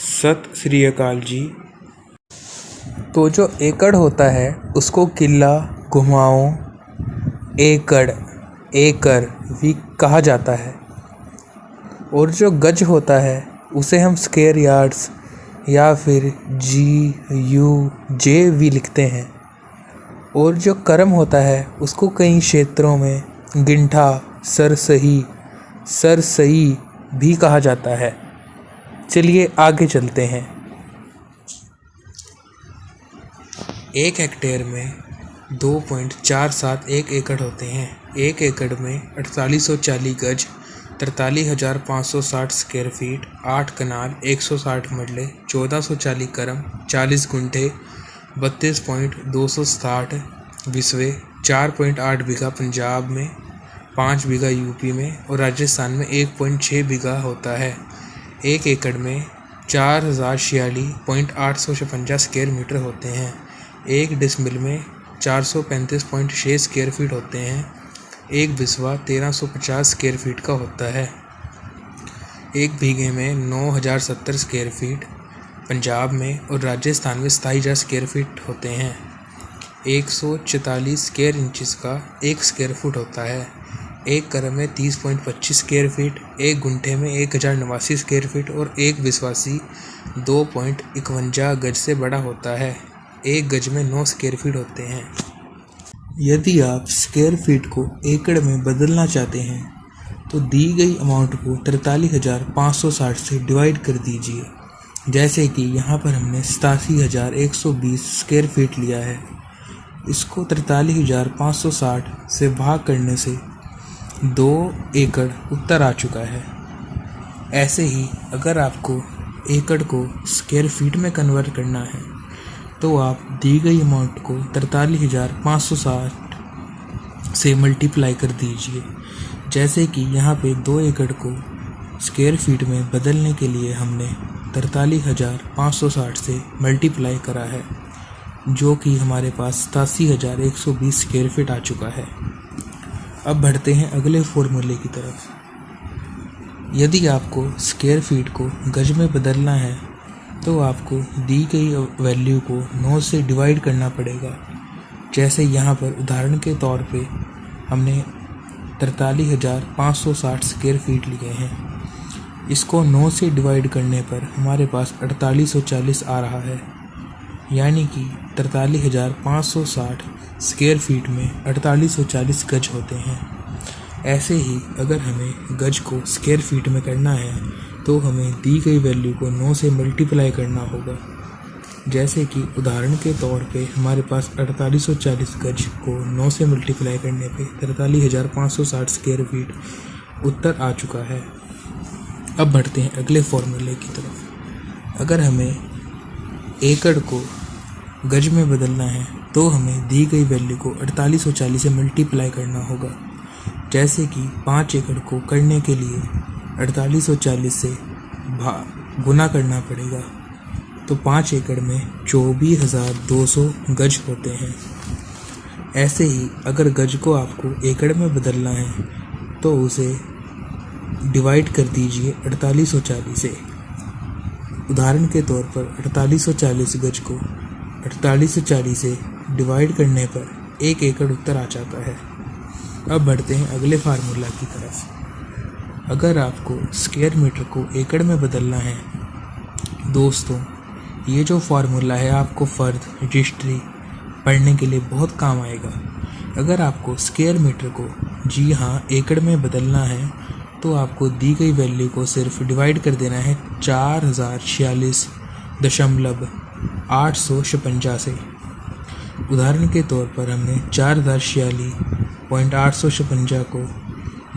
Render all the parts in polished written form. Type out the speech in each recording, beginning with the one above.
सत श्री अकाल जी। तो जो एकड़ होता है उसको किला, घुमाओ, एकड़, एकर भी कहा जाता है। और जो गज होता है उसे हम स्क्वायर यार्ड्स या फिर GUJ भी लिखते हैं। और जो करम होता है उसको कई क्षेत्रों में गिंठा, सरसही भी कहा जाता है। चलिए आगे चलते हैं। 1 हेक्टेयर में 2.471 एकड़ होते हैं। 1 एकड़ में 4840 गज, 43,560 स्क्वायर फीट, 8 कनाल, 160 मरले, 1440 करम, 40 गुंठे, 32.260 बिस्वे, 4.8 बीघा पंजाब में, 5 बीघा यूपी में और राजस्थान में 1.6 बीघा होता है। 1 एकड़ में 4046.856 स्क्वायर मीटर होते हैं। 1 डिसमिल में 435.6 स्क्वायर फीट होते हैं। 1 बिस्वा 1350 स्क्वायर फीट का होता है। 1 बीघे में 9070 स्क्वायर फीट पंजाब में और राजस्थान में 27,000 स्क्वायर फीट होते हैं। 144 स्क्वायर इंचज़ का 1 स्क्वायर फुट होता है। 1 करम में 30.25 स्क्वायर फीट, 1 गुंठे में 1089 स्क्वायर फीट और 1 बिस्वासी 2.51 गज से बड़ा होता है। 1 गज में 9 स्क्वायर फीट होते हैं। यदि आप स्क्वायर फीट को एकड़ में बदलना चाहते हैं तो दी गई अमाउंट को 43,560 से डिवाइड कर दीजिए। जैसे कि यहाँ पर हमने 87,120 स्क्वायर फीट लिया है। इसको 43,560 से भाग करने से 2 एकड़ उत्तर आ चुका है। ऐसे ही अगर आपको एकड़ को स्क्वायर फीट में कन्वर्ट करना है तो आप दी गई अमाउंट को 43,560 से मल्टीप्लाई कर दीजिए। जैसे कि यहाँ पे 2 एकड़ को स्क्वायर फीट में बदलने के लिए हमने 43,560 से मल्टीप्लाई करा है, जो कि हमारे पास 87,120 स्क्वायर फीट आ चुका है। अब बढ़ते हैं अगले फॉर्मूले की तरफ। यदि आपको स्क्वायर फीट को गज में बदलना है तो आपको दी गई वैल्यू को 9 से डिवाइड करना पड़ेगा। जैसे यहाँ पर उदाहरण के तौर पे हमने 43,560 स्क्वायर फीट लिए हैं। इसको 9 से डिवाइड करने पर हमारे पास 4840 आ रहा है। यानी कि 43,560 स्क्वायर फीट में 4840 गज होते हैं। ऐसे ही अगर हमें गज को स्क्वायर फीट में करना है तो हमें दी गई वैल्यू को 9 से मल्टीप्लाई करना होगा। जैसे कि उदाहरण के तौर पे हमारे पास 4840 गज को 9 से मल्टीप्लाई करने पे 43,560 स्क्वायर फीट उत्तर आ चुका है। अब बढ़ते हैं अगले फॉर्मूले की तरफ। अगर हमें एकड़ को गज में बदलना है तो हमें दी गई वैल्यू को 4840 से मल्टीप्लाई करना होगा। जैसे कि 5 एकड़ को करने के लिए 4840 से गुना करना पड़ेगा, तो 5 एकड़ में 24,200 गज होते हैं। ऐसे ही अगर गज को आपको एकड़ में बदलना है तो उसे डिवाइड कर दीजिए 4840 से। उदाहरण के तौर पर 4840 गज को 4840 से डिवाइड करने पर 1 एकड़ उत्तर आ जाता है। अब बढ़ते हैं अगले फार्मूला की तरफ। अगर आपको स्क्वायर मीटर को एकड़ में बदलना है दोस्तों, ये जो फार्मूला है आपको फर्द रजिस्ट्री पढ़ने के लिए बहुत काम आएगा। अगर आपको स्क्वायर मीटर को जी हाँ एकड़ में बदलना है तो आपको दी गई वैल्यू को सिर्फ डिवाइड कर देना है 4046.856 से। उदाहरण के तौर पर हमने 4046.856 को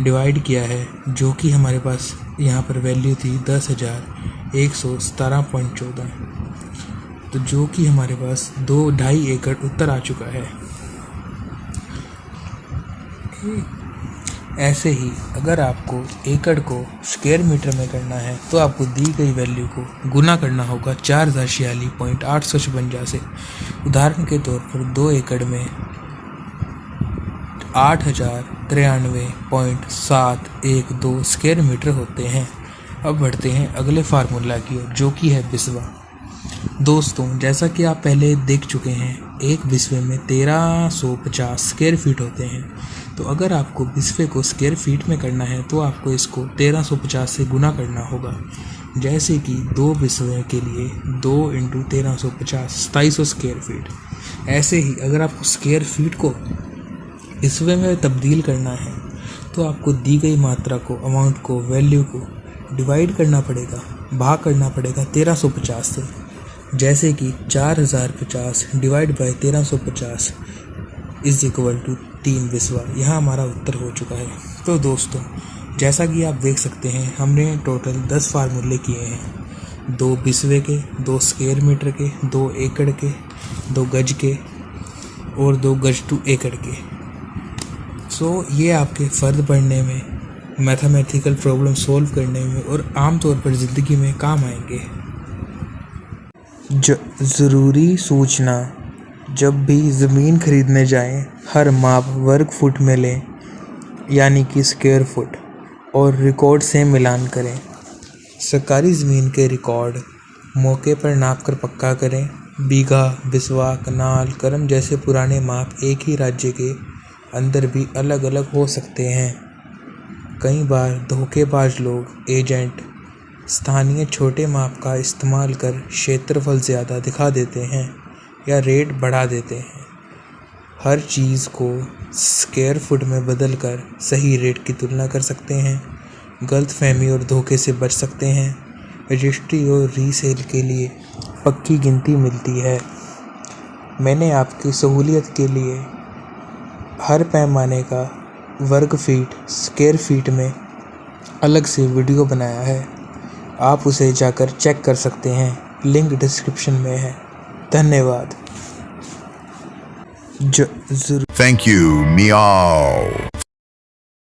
डिवाइड किया है, जो कि हमारे पास यहाँ पर वैल्यू थी 10,117.14, तो जो कि हमारे पास 2.5 एकड़ उत्तर आ चुका है। ऐसे ही अगर आपको एकड़ को स्क्वायर मीटर में करना है तो आपको दी गई वैल्यू को गुना करना होगा 4046.856 से। उदाहरण के तौर पर 2 एकड़ में 8,093.712 स्क्वायर मीटर होते हैं। अब बढ़ते हैं अगले फार्मूला की ओर, जो कि है बिस्वा। दोस्तों, जैसा कि आप पहले देख चुके हैं, एक बिस्वे में 1350 स्क्वायर फीट होते हैं। तो अगर आपको बिस्वे को स्क्वायर फीट में करना है तो आपको इसको 1350 से गुना करना होगा। जैसे कि 2 बिस्वे के लिए 2 × 1350 2700 स्क्वायर फीट। ऐसे ही अगर आपको स्क्वायर फीट को बिस्वे में तब्दील करना है तो आपको दी गई मात्रा को, अमाउंट को, वैल्यू को डिवाइड करना पड़ेगा, भाग करना पड़ेगा 1350 से। जैसे कि 4050 divide by 1350 is equal to 3 बिस्वा। यहाँ हमारा उत्तर हो चुका है। तो दोस्तों, जैसा कि आप देख सकते हैं, हमने टोटल 10 फार्मूले किए हैं। 2 बिस्वे के, 2 स्क्वायर मीटर के, 2 एकड़ के, 2 गज के और 2 गज टू एकड़ के। सो ये आपके फ़र्द पढ़ने में, मैथमेटिकल प्रॉब्लम सॉल्व करने में और आम तौर पर ज़िंदगी में काम आएंगे। ज़रूरी सूचना: जब भी ज़मीन खरीदने जाएं, हर माप वर्ग फुट में लें, यानी कि स्क्वायर फुट, और रिकॉर्ड से मिलान करें। सरकारी ज़मीन के रिकॉर्ड मौके पर नाप कर पक्का करें। बीघा, बिस्वा, कनाल, करम जैसे पुराने माप एक ही राज्य के अंदर भी अलग अलग हो सकते हैं। कई बार धोखेबाज लोग, एजेंट स्थानीय छोटे माप का इस्तेमाल कर क्षेत्रफल ज़्यादा दिखा देते हैं या रेट बढ़ा देते हैं। हर चीज़ को स्क्वायर फुट में बदलकर सही रेट की तुलना कर सकते हैं। गलतफहमी और धोखे से बच सकते हैं। रजिस्ट्री और रीसेल के लिए पक्की गिनती मिलती है। मैंने आपकी सहूलियत के लिए हर पैमाने का वर्ग फीट, स्क्वायर फीट में अलग से वीडियो बनाया है। आप उसे जाकर चेक कर सकते हैं, लिंक डिस्क्रिप्शन में है। धन्यवाद। Thank you, meow.